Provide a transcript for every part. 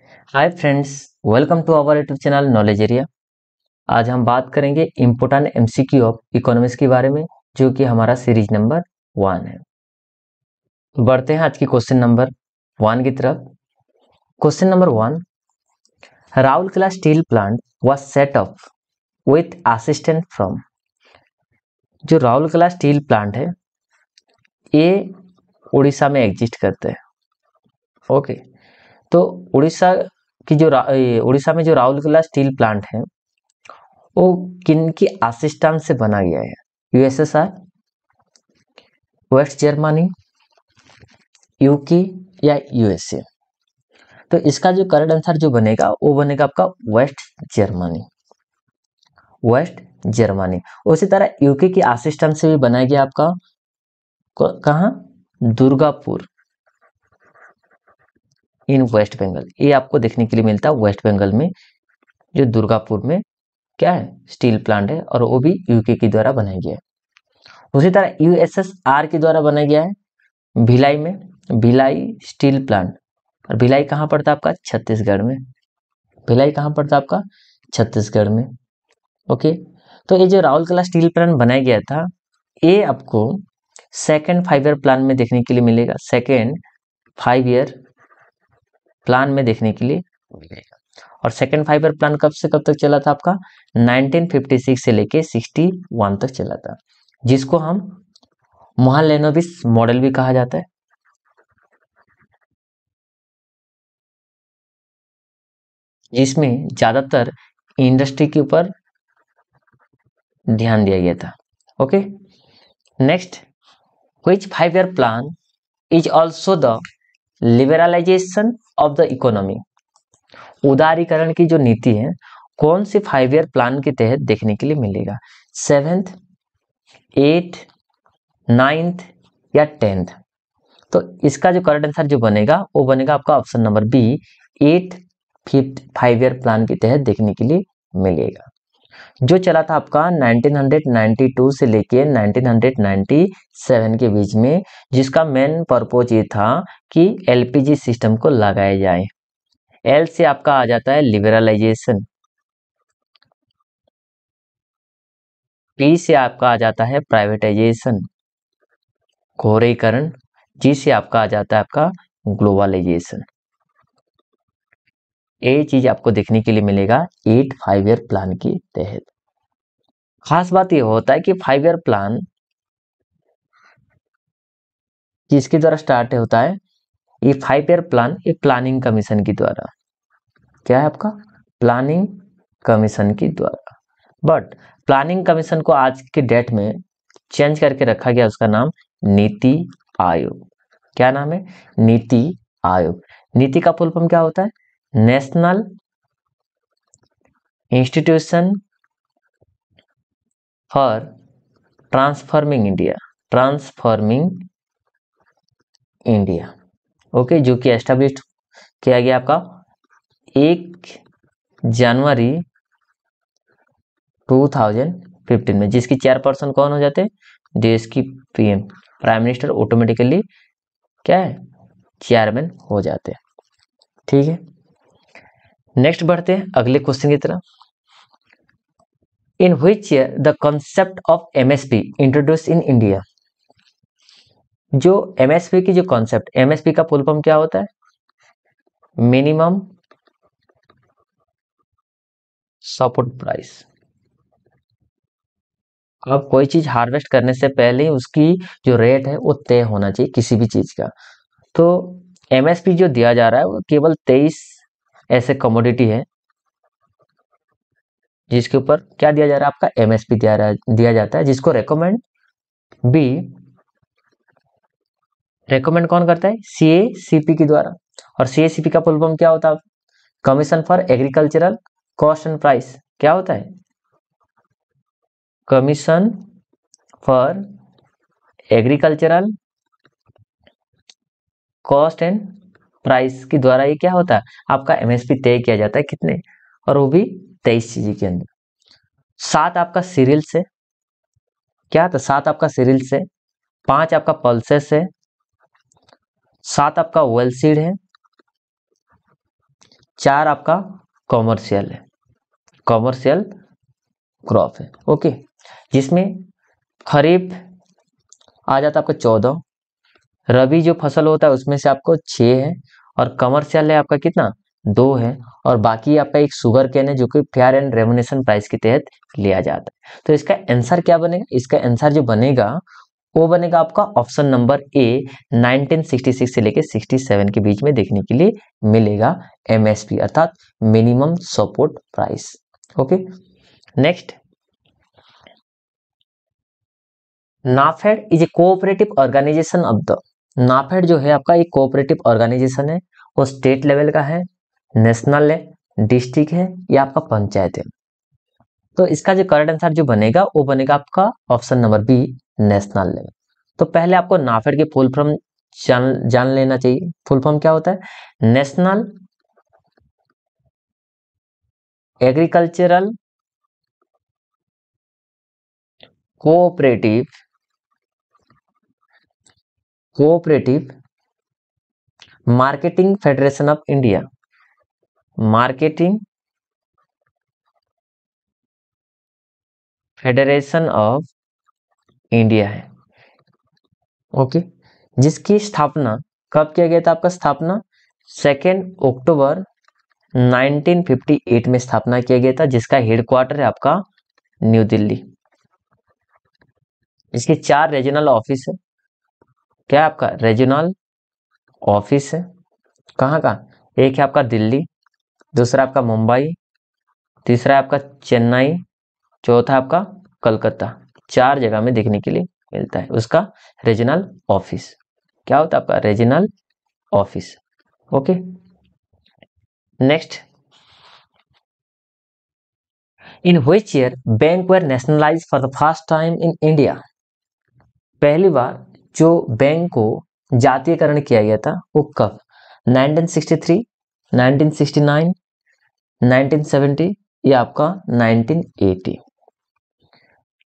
Hi friends, welcome to our YouTube channel knowledge area. आज हम बात करेंगे इम्पोर्टेंट एमसीक्यू ऑफ इकोनॉमिक्स के बारे में, जो कि हमारा सीरीज नंबर 1 है। बढ़ते हैं आज की क्वेश्चन नंबर 1 की तरफ। Question number 1, Rourkela steel plant was set up with assistant from. जो राउरकेला स्टील प्लांट है ये उड़ीसा में एग्जिस्ट करते हैं। ओके, तो उड़ीसा में जो राउरकेला स्टील प्लांट है वो किन की असिस्टेंस से बना गया है? यूएसएसआर, वेस्ट जर्मनी, यूके या यूएसए? तो इसका जो करेक्ट आंसर जो बनेगा वो बनेगा आपका वेस्ट जर्मनी। Waste Germany. उसी तरह यूके की असिस्टेंस से भी बनाया गया आपका कहाँ? दुर्गापुर इन वेस्ट बंगाल। ये आपको देखने के लिए मिलता है वेस्ट बंगाल में, जो दुर्गापुर में क्या है स्टील प्लांट है, और वो भी यूके के द्वारा बनाया गया है। उसी तरह यूएसएसआर के द्वारा बनाया गया है भिलाई में, भिलाई स्टील प्लांट। और भिलाई कहाँ पड़ता है आपका? छत्तीसगढ़ में। भिलाई कहाँ पड़ता है आपका? छत्तीसगढ़ में। ओके, तो ये जो राउरकेला स्टील प्लांट बनाया गया था ये आपको सेकेंड 5 ईयर प्लान में देखने के लिए मिलेगा। सेकेंड 5 ईयर प्लान में देखने के लिए मिलेगा। और सेकेंड 5 ईयर प्लान कब से कब तक चला था आपका? 1956 से लेके 61 तक चला था, जिसको हम महालनोबिस मॉडल भी कहा जाता है। जिसमें ज्यादातर इंडस्ट्री के ऊपर ध्यान दिया गया था। Okay, next, which 5 year plan is also the liberalisation of the economy. उदारीकरण की जो नीति है कौन सी 5 ईयर प्लान के तहत देखने के लिए मिलेगा? 7th, 8th, 9th या 10th? तो इसका जो करेक्ट आंसर जो बनेगा वो बनेगा आपका option number B, 8th 5 year plan के तहत देखने के लिए मिलेगा, जो चला था आपका 1992 से लेके 1997 के बीच में, जिसका मेन पर्पज ये था कि एलपीजी सिस्टम को लगाया जाए। एल से आपका आ जाता है लिबरलाइजेशन, पी से आपका आ जाता है प्राइवेटाइजेशन, घोरीकरण, जी से आपका आ जाता है आपका ग्लोबलाइजेशन। ये चीज आपको देखने के लिए मिलेगा 8 5 ईयर प्लान के तहत। खास बात ये होता है कि 5 ईयर प्लान जिसके द्वारा स्टार्ट होता है, ये 5 ईयर प्लान ये प्लानिंग कमीशन के द्वारा, क्या है आपका? प्लानिंग कमीशन के द्वारा। बट प्लानिंग कमीशन को आज के डेट में चेंज करके रखा गया, उसका नाम नीति आयोग। क्या नाम है? नीति आयोग। नीति का फुल फॉर्म क्या होता है? National institution for transforming India, transforming India. Okay, जो कि एस्टेब्लिश किया गया आपका 1 जनवरी 2015 में, जिसकी चेयरपर्सन कौन हो जाते हैं? देश की पीएम, प्राइम मिनिस्टर ऑटोमेटिकली क्या है? चेयरमैन हो जाते हैं। ठीक है, नेक्स्ट बढ़ते हैं अगले क्वेश्चन की तरफ। In which year the concept of MSP introduce in India. जो एमएसपी की जो कॉन्सेप्ट, एमएसपी का फुल फॉर्म क्या होता है? Minimum support price. अब कोई चीज हार्वेस्ट करने से पहले ही उसकी जो रेट है वो तय होना चाहिए किसी भी चीज का। तो एमएसपी जो दिया जा रहा है वो केवल 23 ऐसे कमोडिटी है जिसके ऊपर क्या दिया जा रहा है? आपका एमएसपी दिया जाता है, जिसको रेकमेंड कौन करता है? सीएसीपी के द्वारा। और सीएसीपी का फुल फॉर्म क्या होता है? Commission for agricultural cost and price. क्या होता है? Commission for agricultural cost and price के द्वारा ये क्या होता है? आपका एमएसपी तय किया जाता है कितने? और वो भी 23 चीजें के अंदर। 7 आपका सीरियल से, क्या था? 7 आपका सीरियल से, 5 आपका पल्सेस है, 7 आपका वेल सीड है, 4 आपका कॉमर्शियल है, कॉमर्शियल क्रॉप है। ओके, जिसमें खरीफ आ जाता है आपका 14, रबी जो फसल होता है उसमें से आपको 6 है, और कमर्शियल है आपका कितना 2 है, और बाकी आपका एक शुगर केन है जो कि फेयर एंड रेमुनेशन प्राइस के तहत लिया जाता है। तो इसका आंसर क्या बनेगा, इसका आंसर जो बनेगा वो बनेगा आपका ऑप्शन नंबर ए, 1966 से लेके 67 के बीच में देखने के लिए मिलेगा एमएसपी अर्थात minimum support price. Okay, next, NAFED is a cooperative organisation of the, NAFED जो है आपका एक कोऑपरेटिव ऑर्गेनाइजेशन है, वो स्टेट लेवल का है, नेशनल है, डिस्ट्रिक्ट है या आपका पंचायत है। तो इसका जो करेक्ट आंसर जो बनेगा वो बनेगा आपका option number B, national level. तो पहले आपको नाफेड के फुल फॉर्म जान लेना चाहिए। फुल फॉर्म क्या होता है, national agricultural cooperative marketing federation of India, marketing federation of India है। ओके, जिसकी स्थापना कब किया गया था, आपका स्थापना 2 अक्टूबर 1958 में स्थापना किया गया था, जिसका हेडक्वार्टर है आपका न्यू दिल्ली। इसके 4 रीजनल ऑफिस है। क्या आपका रीजनल ऑफिस है, कहाँ का, एक है आपका दिल्ली, दूसरा आपका मुंबई, तीसरा आपका चेन्नई, चौथा आपका कलकत्ता। 4 जगह में देखने के लिए मिलता है उसका रीजनल ऑफिस। क्या होता है आपका regional office. Okay, next, in which year bank were nationalise for the first time in India, पहली बार जो बैंक को जातीयकरण किया गया था वो कब, 1963, 1969, 1970 या आपका 1980।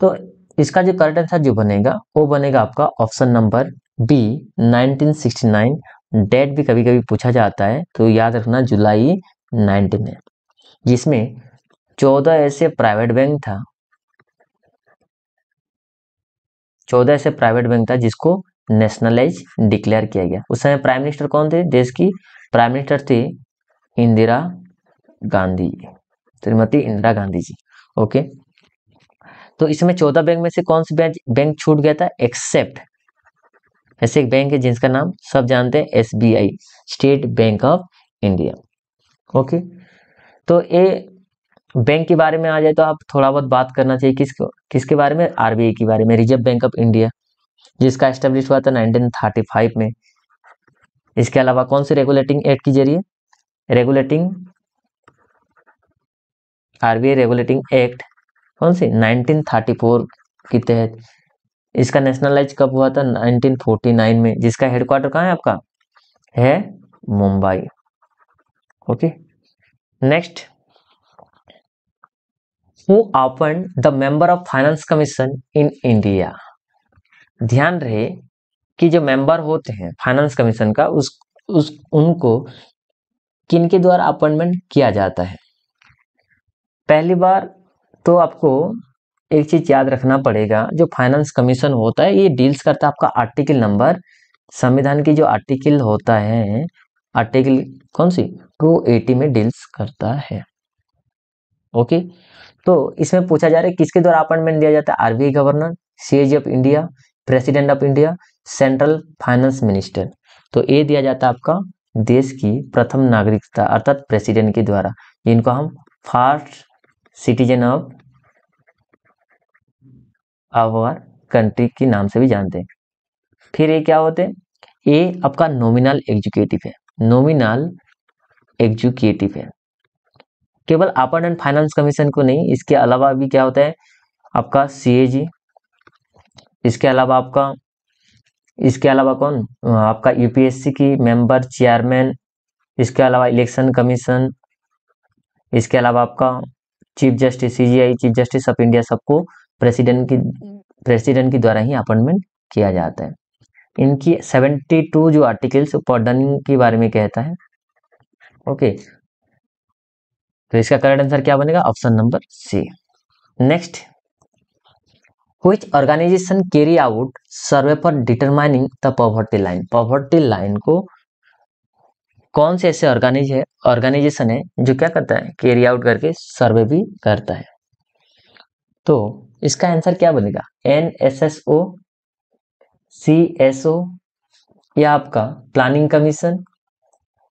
तो इसका जो करेक्ट आंसर जो बनेगा वो बनेगा आपका ऑप्शन नंबर बी, 1969। डेट भी कभी कभी पूछा जाता है तो याद रखना जुलाई 19 है, जिसमें 14 ऐसे प्राइवेट बैंक था, 14 ऐसे प्राइवेट बैंक था जिसको नेशनलाइज डिक्लेयर किया गया। उस समय प्राइम मिनिस्टर कौन थे, देश की प्राइम मिनिस्टर थी इंदिरा गांधी, श्रीमती इंदिरा गांधी जी। ओके, तो इसमें 14 बैंक में से कौन सी बैंक छूट गया था, एक्सेप्ट ऐसे एक बैंक है जिसका नाम सब जानते हैं, SBI, state bank of India. Okay, तो ये बैंक के बारे में आ जाए तो आप थोड़ा बहुत बात करना चाहिए, किसके बारे में, आरबीआई के बारे में, रिजर्व बैंक ऑफ इंडिया, जिसका एस्टेब्लिश हुआ था 1935 में। इसके अलावा कौन से रेगुलेटिंग एक्ट के जरिए, रेगुलेटिंग आरबीआई रेगुलेटिंग एक्ट कौन सी 1934 के तहत। इसका नेशनलाइज कब हुआ था, 1949 में, जिसका हेडक्वार्टर कहाँ है आपका, है Mumbai. Okay, next, who appoint the member of finance commission in India, ध्यान रहे कि जो मेंबर होते हैं फाइनेंस कमीशन का उनको किनके द्वारा अपॉइंटमेंट किया जाता है। पहली बार तो आपको एक चीज याद रखना पड़ेगा, जो फाइनेंस कमीशन होता है ये डील्स करता है आपका आर्टिकल नंबर, संविधान की जो आर्टिकल होता है, आर्टिकल कौन सी 280 में डील्स करता है। ओके, तो इसमें पूछा जा रहा है किसके द्वारा अपॉइंटमेंट दिया जाता है, RBI governor, CAG of India, president of India, central finance minister. तो ये दिया जाता है आपका देश की प्रथम नागरिकता अर्थात प्रेसिडेंट के द्वारा, जिनको हम first citizen of our country के नाम से भी जानते हैं। फिर ये क्या होते हैं, ये आपका नॉमिनल एग्जीक्यूटिव है, नॉमिनल एग्जीक्यूटिव है। केवल अपॉइंट एंड फाइनेंस कमीशन को नहीं, इसके अलावा भी क्या होता है आपका सीएजी, इसके अलावा कौन आपका यूपीएससी की मेंबर चेयरमैन, इसके अलावा इलेक्शन कमीशन, इसके अलावा आपका chief justice CGI, chief justice of India, सबको प्रेसिडेंट के द्वारा ही अपॉइंटमेंट किया जाता है। इनकी 72 जो आर्टिकल्स पर्डनिंग के बारे में कहता है। ओके, तो इसका करेक्ट आंसर क्या बनेगा? Option number C. Next, which organisation carry out survey for determining the poverty line? Poverty line को कौन से ऐसे ऑर्गेनाइजेशन है जो क्या करता है? कैरी आउट करके सर्वे भी करता है। तो इसका आंसर क्या बनेगा? NSSO, CSO, या आपका प्लानिंग कमीशन,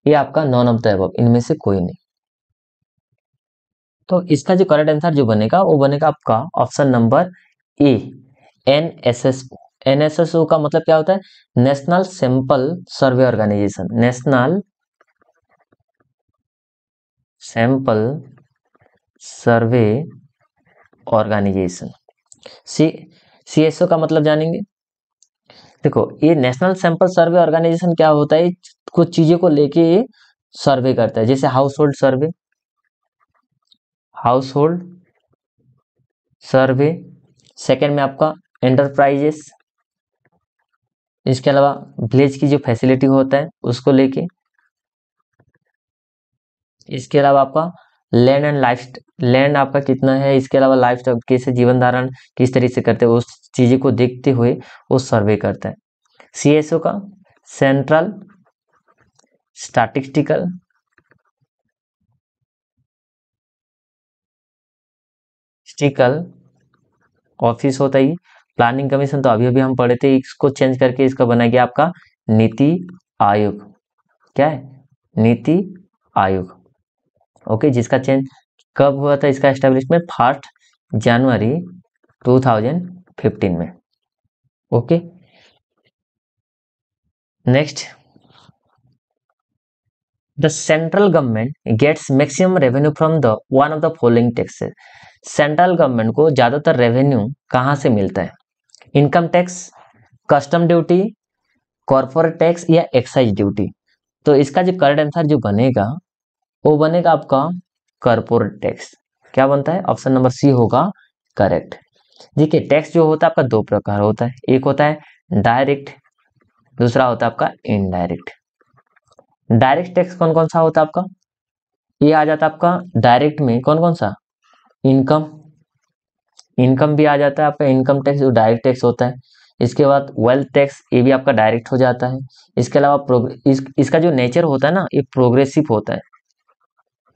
या आपका नॉन ऑफ द अबव, इनमें से कोई नहीं। तो इसका जो करेक्ट आंसर जो बनेगा वो बनेगा आपका option number A, NSSO। NSSO का मतलब क्या होता है? National sample survey organisation. National sample survey organisation. CSO का मतलब जानेंगे। देखो, ये नेशनल सैंपल सर्वे ऑर्गेनाइजेशन क्या होता है? कुछ चीजों को लेके ये सर्वे करता है, जैसे हाउस होल्ड सर्वे, हाउस होल्ड सर्वे। सेकेंड में आपका एंटरप्राइजेस, इसके अलावा विलेज की जो फैसिलिटी होता है उसको लेके। इसके अलावा आपका लैंड एंड लाइफ, लैंड आपका कितना है, इसके अलावा लाइफ स्टॉक कैसे जीवन धारण किस तरीके से करते हैं, उस चीजें को देखते हुए वो सर्वे करता है। CSO का सेंट्रल स्टैटिस्टिकल स्टिकल ऑफिस होता है। प्लानिंग कमीशन तो अभी अभी हम पढ़े थे, इसको चेंज करके इसका बना गया आपका नीति आयोग। क्या है? नीति आयोग। ओके, जिसका चेंज कब हुआ था? इसका एस्टेब्लिशमेंट 1 जनवरी 2015 में। Okay, next, the central government gets maximum revenue from the one of the following taxes. Central government को ज्यादातर रेवेन्यू कहां से मिलता है? Income tax, custom duty, corporate tax, या एक्साइज ड्यूटी। तो इसका जो करेक्ट आंसर जो बनेगा वो बनेगा आपका कॉर्पोरेट टैक्स। क्या बनता है? ऑप्शन नंबर सी होगा करेक्ट। देखिए, टैक्स जो होता है आपका दो प्रकार होता है, एक होता है डायरेक्ट, दूसरा होता है आपका इनडायरेक्ट। डायरेक्ट टैक्स कौन कौन सा होता है आपका? ये आ जाता है आपका डायरेक्ट में कौन कौन सा? इनकम, इनकम भी आ जाता है आपका, इनकम टैक्स जो डायरेक्ट टैक्स होता है। इसके बाद वेल्थ टैक्स, ये भी आपका डायरेक्ट हो जाता है। इसके अलावा इसका जो नेचर होता है ना, ये प्रोग्रेसिव होता है,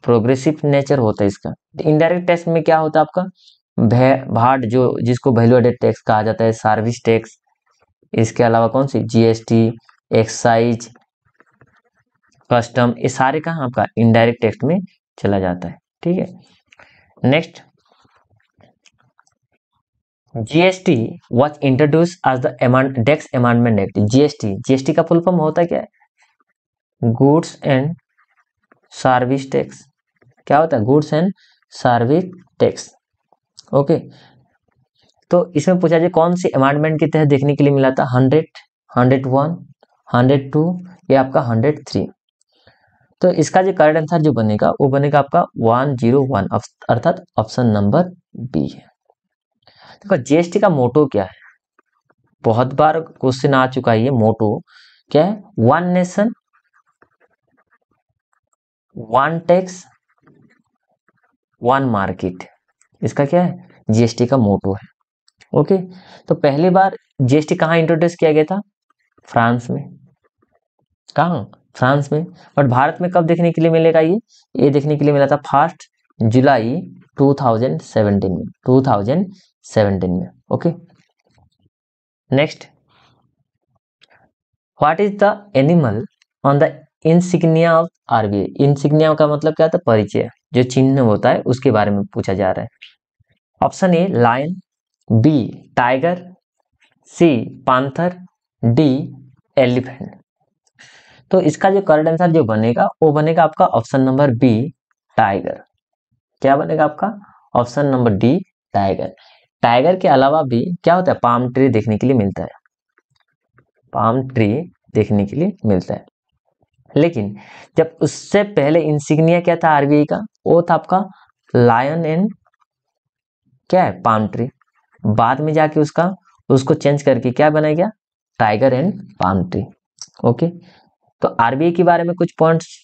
प्रोग्रेसिव नेचर होता है इसका। इनडायरेक्ट टैक्स में क्या होता है आपका? भाट, जो जिसको वैल्यू एडेड टैक्स कहा जाता है, सर्विस टैक्स, इसके अलावा कौन सी? GST, एक्साइज, कस्टम, ये सारे का आपका इनडायरेक्ट टैक्स में चला जाता है। ठीक है, next, GST was introduced as the tax amendment act. GST का फुल फॉर्म होता है क्या है? Goods and service tax. क्या होता है? Goods and service tax. Okay, तो इसमें पूछा जाए कौन सी अमेंडमेंट के तहत देखने के लिए मिला था? 100, 101, 102, या आपका 103। तो इसका जो करेक्ट आंसर जो बनेगा वो बनेगा आपका 101, अर्थात ऑप्शन नंबर बी है। देखो, GST का मोटो क्या है? बहुत बार क्वेश्चन आ चुका है ये मोटो। क्या है? One nation one tax one market. इसका क्या है? GST का मोटो है। ओके, तो पहली बार GST कहाँ इंट्रोड्यूस किया गया था? फ्रांस में। कहाँ? फ्रांस में। बट भारत में कब देखने के लिए मिलेगा ये देखने के लिए मिला था 1 जुलाई 2017 में, 2017 में। Okay, next, what is the animal on the insignia of RBI? Insignia का मतलब क्या होता है? परिचय, जो चिन्ह होता है उसके बारे में पूछा जा रहा है। Option A lion, B tiger, C panther, D elephant. तो इसका जो करेक्ट आंसर जो बनेगा वो बनेगा आपका ऑप्शन नंबर B टाइगर। क्या बनेगा आपका? Option number D tiger. Tiger के अलावा भी क्या होता है? पाम ट्री देखने के लिए मिलता है, पाम ट्री देखने के लिए मिलता है। लेकिन जब उससे पहले इंसिग्निया क्या था RBI का? वो था आपका लायन एंड क्या है? Palm tree. बाद में जाके उसको चेंज करके क्या बनाया गया? Tiger and palm tree. Okay, तो RBI के बारे में कुछ पॉइंट्स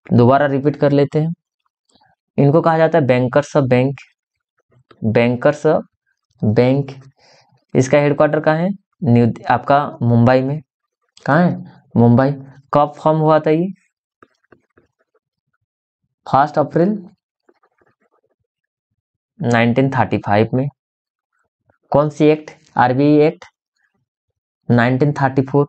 दोबारा रिपीट कर लेते हैं। इनको कहा जाता है bankers of bank, bankers of bank. इसका हेडक्वार्टर कहाँ है? आपका मुंबई में। कहाँ है? मुंबई। कब फॉर्म हुआ था ये? 1 अप्रैल 1935 में। कौन सी act? RBI act 1934।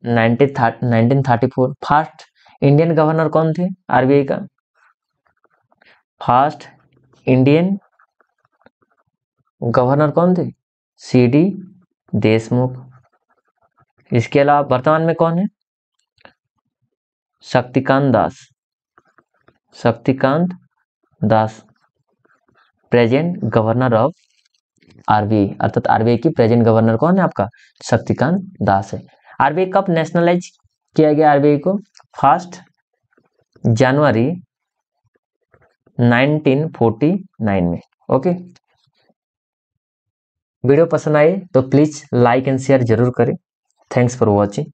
1934। First Indian governor कौन थे आरबीआई का? फर्स्ट इंडियन गवर्नर कौन थे? सीडी देशमुख। इसके अलावा वर्तमान में कौन है? Shaktikanta Das. Shaktikanta Das present governor of RBI, अर्थात आरबीआई की प्रेजेंट गवर्नर कौन है आपका? शक्तिकांत दास है। आरबीआई कब नेशनलाइज किया गया आरबीआई को? 1 जनवरी 1949 में। ओके, वीडियो पसंद आए तो प्लीज लाइक एंड शेयर जरूर करें। Thanks for watching.